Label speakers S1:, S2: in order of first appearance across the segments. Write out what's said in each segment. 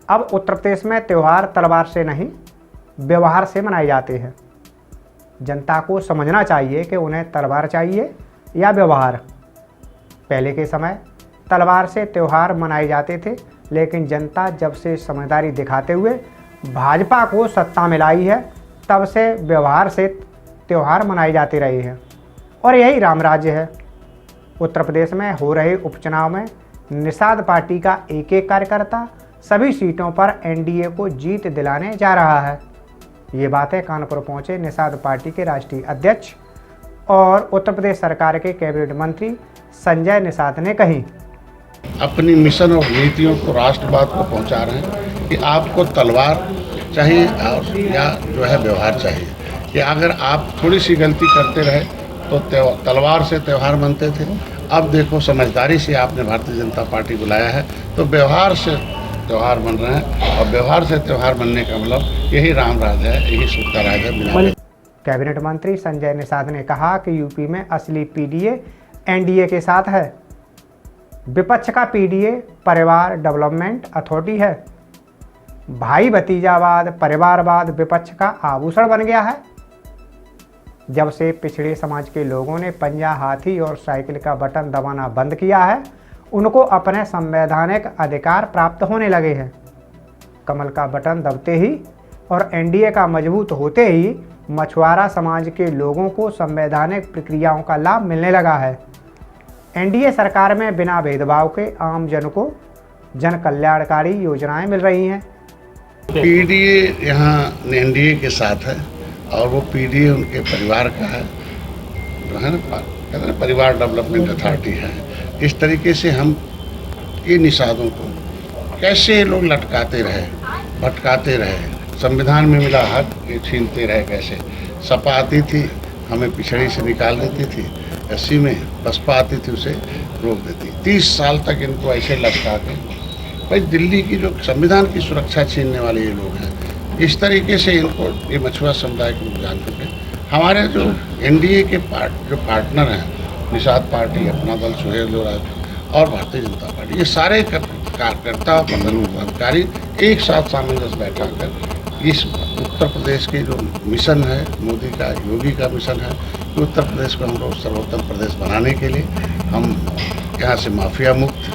S1: अब उत्तर प्रदेश में त्यौहार तलवार से नहीं, व्यवहार से मनाए जाते हैं। जनता को समझना चाहिए कि उन्हें तलवार चाहिए या व्यवहार। पहले के समय तलवार से त्यौहार मनाए जाते थे, लेकिन जनता जब से समझदारी दिखाते हुए भाजपा को सत्ता में लाई है, तब से व्यवहार से त्यौहार मनाए जाते रहे हैं और यही राम राज्य है। उत्तर प्रदेश में हो रहे उपचुनाव में निषाद पार्टी का एक एक कार्यकर्ता सभी सीटों पर एनडीए को जीत दिलाने जा रहा है। ये बातें कानपुर पहुंचे निषाद पार्टी के राष्ट्रीय अध्यक्ष और उत्तर प्रदेश सरकार के कैबिनेट मंत्री संजय निषाद ने कही।
S2: अपनी मिशन और नीतियों को, राष्ट्रवाद को पहुंचा रहे हैं कि आपको तलवार चाहिए और या जो है व्यवहार चाहिए। कि अगर आप थोड़ी सी गलती करते रहे तो तलवार से त्यौहार मनते थे। अब देखो, समझदारी से आपने भारतीय जनता पार्टी बुलाया है तो व्यवहार से त्यौहार मन रहे हैं और व्यवहार से त्यौहार मनने का मतलब यही राम राज है, यही सुख का राज है।
S1: कैबिनेट मंत्री संजय निषाद ने कहा कि यूपी में असली पीडीए एनडीए के साथ है। विपक्ष का पीडीए परिवार डेवलपमेंट अथॉरिटी है। भाई भतीजावाद, परिवारवाद विपक्ष का आभूषण बन गया है। जब से पिछड़े समाज के लोगों ने पंजा, हाथी और साइकिल का बटन दबाना बंद किया है, उनको अपने संवैधानिक अधिकार प्राप्त होने लगे हैं। कमल का बटन दबते ही और एनडीए का मजबूत होते ही मछुआरा समाज के लोगों को संवैधानिक प्रक्रियाओं का लाभ मिलने लगा है। एनडीए सरकार में बिना भेदभाव के आम जन को जन कल्याणकारी योजनाएं मिल रही हैं।
S2: पीडीए यहाँ एनडीए के साथ है और वो पीडीए उनके परिवार का है, जो है ना, कहते हैं परिवार डेवलपमेंट अथॉरिटी है। इस तरीके से हम ये निषादों को कैसे लोग लटकाते रहे, भटकाते रहे, संविधान में मिला हक ये छीनते रहे। कैसे सपा आती थी, हमें पिछड़ी से निकाल देती थी, 80 में बसपा आती थी, उसे रोक देती। 30 साल तक इनको ऐसे लटका के, भाई दिल्ली की जो संविधान की सुरक्षा छीनने वाले ये लोग हैं, इस तरीके से इनको ये मछुआ समुदाय को जान चुके। हमारे जो एनडीए के जो पार्टनर हैं, निषाद पार्टी, अपना दल, सुहेल और भारतीय जनता पार्टी, ये सारे कार्यकर्ता, पदाधिकारी एक साथ सामंजस्य बैठाकर इस उत्तर प्रदेश के जो मिशन है, मोदी का, योगी का मिशन है कि उत्तर प्रदेश को हम लोग सर्वोत्तम प्रदेश बनाने के लिए हम यहाँ से माफिया मुक्त,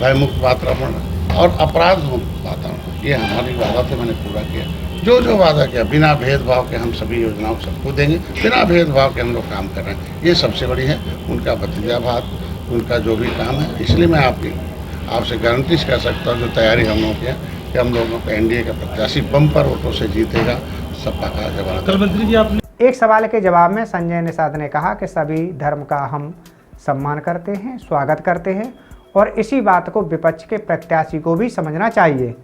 S2: भय मुक्त वातावरण और अपराध मुक्त वातावरण, ये हमारी वादा थे, मैंने पूरा किया। जो वादा किया, बिना भेदभाव के हम सभी योजनाओं सबको देंगे, बिना भेदभाव के हम लोग काम कर रहे हैं। ये सबसे बड़ी है उनका भतीजावाद, उनका जो भी काम है। इसलिए मैं आपसे गारंटी कर सकता हूँ, जो तैयारी हम लोगों की है कि हम लोगों को एनडीए का प्रत्याशी बम्पर वोटों से जीतेगा। सपा का जवाब।
S1: मंत्री जी, आपने एक सवाल के जवाब में संजय निषाद ने कहा कि सभी धर्म का हम सम्मान करते हैं, स्वागत करते हैं और इसी बात को विपक्ष के प्रत्याशी को भी समझना चाहिए।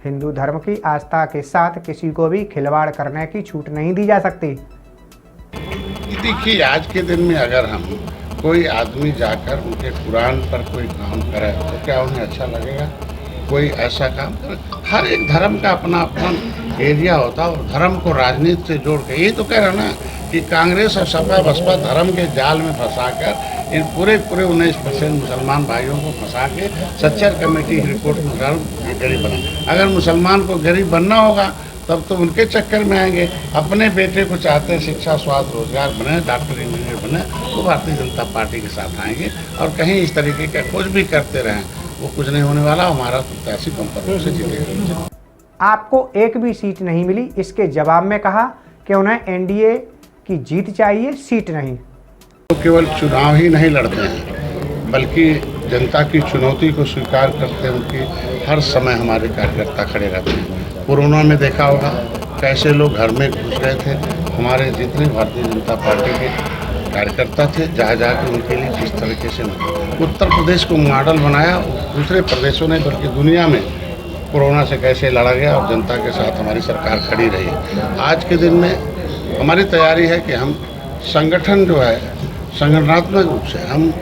S1: हिंदू धर्म की आस्था के साथ किसी को भी खिलवाड़ करने की छूट नहीं दी जा सकती।
S2: देखिए, आज के दिन में अगर हम कोई आदमी जाकर उनके कुरान पर कोई काम करे तो क्या उन्हें अच्छा लगेगा? कोई ऐसा काम करे? हर एक धर्म का अपना अपना एरिया होता है और धर्म को राजनीति से जोड़ के, ये तो कह रहा ना कि कांग्रेस और सपा बसपा धर्म के जाल में फंसाकर इन पूरे 19% मुसलमान भाइयों को फंसा के सच्चर कमेटी की रिपोर्ट में गरीब बना। अगर मुसलमान को गरीब बनना होगा तब तो उनके चक्कर में आएंगे। अपने बेटे को चाहते हैं शिक्षा, स्वास्थ्य, रोजगार बने, डॉक्टर, इंजीनियर बने, तो भारतीय जनता पार्टी के साथ आएंगे और कहीं इस तरीके का कुछ भी करते रहें, वो कुछ नहीं होने वाला। हमारा प्रत्याशी बम्पर से जीतेगा।
S1: आपको एक भी सीट नहीं मिली, इसके जवाब में कहा कि उन्हें एनडीए की जीत चाहिए, सीट नहीं।
S2: तो केवल चुनाव ही नहीं लड़ते हैं, बल्कि जनता की चुनौती को स्वीकार करते हैं। उनकी हर समय हमारे कार्यकर्ता खड़े रहते हैं। कोरोना में देखा होगा कैसे लोग घर में घुस गए थे। हमारे जितने भारतीय जनता पार्टी के कार्यकर्ता थे, जहाँ जाकर उनके लिए जिस तरीके से उत्तर प्रदेश को मॉडल बनाया, दूसरे प्रदेशों ने बल्कि दुनिया में कोरोना से कैसे लड़ा गया और जनता के साथ हमारी सरकार खड़ी रही। आज के दिन में हमारी तैयारी है कि हम संगठन जो है, संगठनात्मक रूप से हम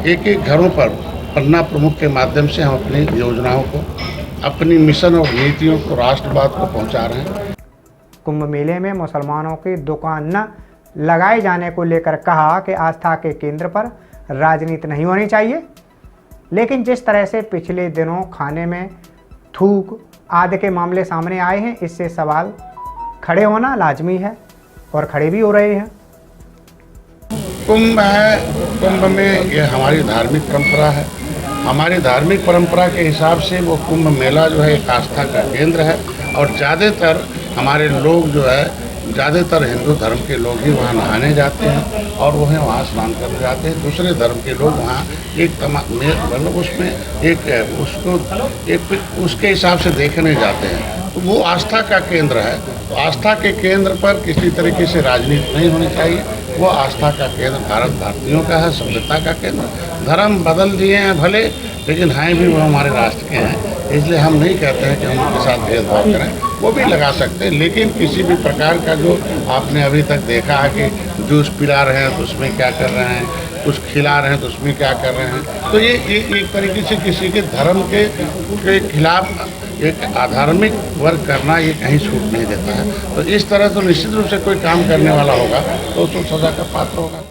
S2: एक एक घरों पर पन्ना प्रमुख के माध्यम से हम अपनी योजनाओं को, अपनी मिशन और नीतियों को, राष्ट्रवाद को पहुंचा रहे हैं।
S1: कुंभ मेले में मुसलमानों की दुकान न लगाए जाने को लेकर कहा कि आस्था के केंद्र पर राजनीति नहीं होनी चाहिए, लेकिन जिस तरह से पिछले दिनों खाने में थूक, आदि के मामले सामने आए हैं। इससे सवाल खड़े होना लाजमी है और खड़े भी हो रहे हैं।
S2: कुंभ है, कुंभ में ये हमारी धार्मिक परंपरा है। हमारी धार्मिक परंपरा के हिसाब से वो कुंभ मेला जो है एक आस्था का केंद्र है और ज़्यादातर हमारे लोग जो है, ज़्यादातर हिंदू धर्म के लोग ही वहाँ नहाने जाते हैं और वो है वहाँ स्नान करने जाते हैं। दूसरे धर्म के लोग वहाँ एक मतलब उसमें एक उसके हिसाब से देखने जाते हैं। तो वो आस्था का केंद्र है। तो आस्था के केंद्र पर किसी तरीके से राजनीति नहीं होनी चाहिए। वो आस्था का केंद्र भारत भारतीयों का है, सभ्यता का केंद्र। धर्म बदल दिए हैं भले, लेकिन हैं भी वो हमारे राष्ट्र के हैं। इसलिए हम नहीं कहते हैं कि हम उनके साथ भेदभाव करें, वो भी लगा सकते हैं। लेकिन किसी भी प्रकार का जो आपने अभी तक देखा है कि जूस पिला रहे हैं तो उसमें क्या कर रहे हैं, कुछ खिला रहे हैं तो उसमें क्या कर रहे हैं, तो ये एक तरीके से किसी के धर्म के खिलाफ एक अधार्मिक वर्क करना ये कहीं छूट नहीं देता है। तो इस तरह तो निश्चित रूप से कोई काम करने वाला होगा तो उसको सज़ा का पात्र होगा।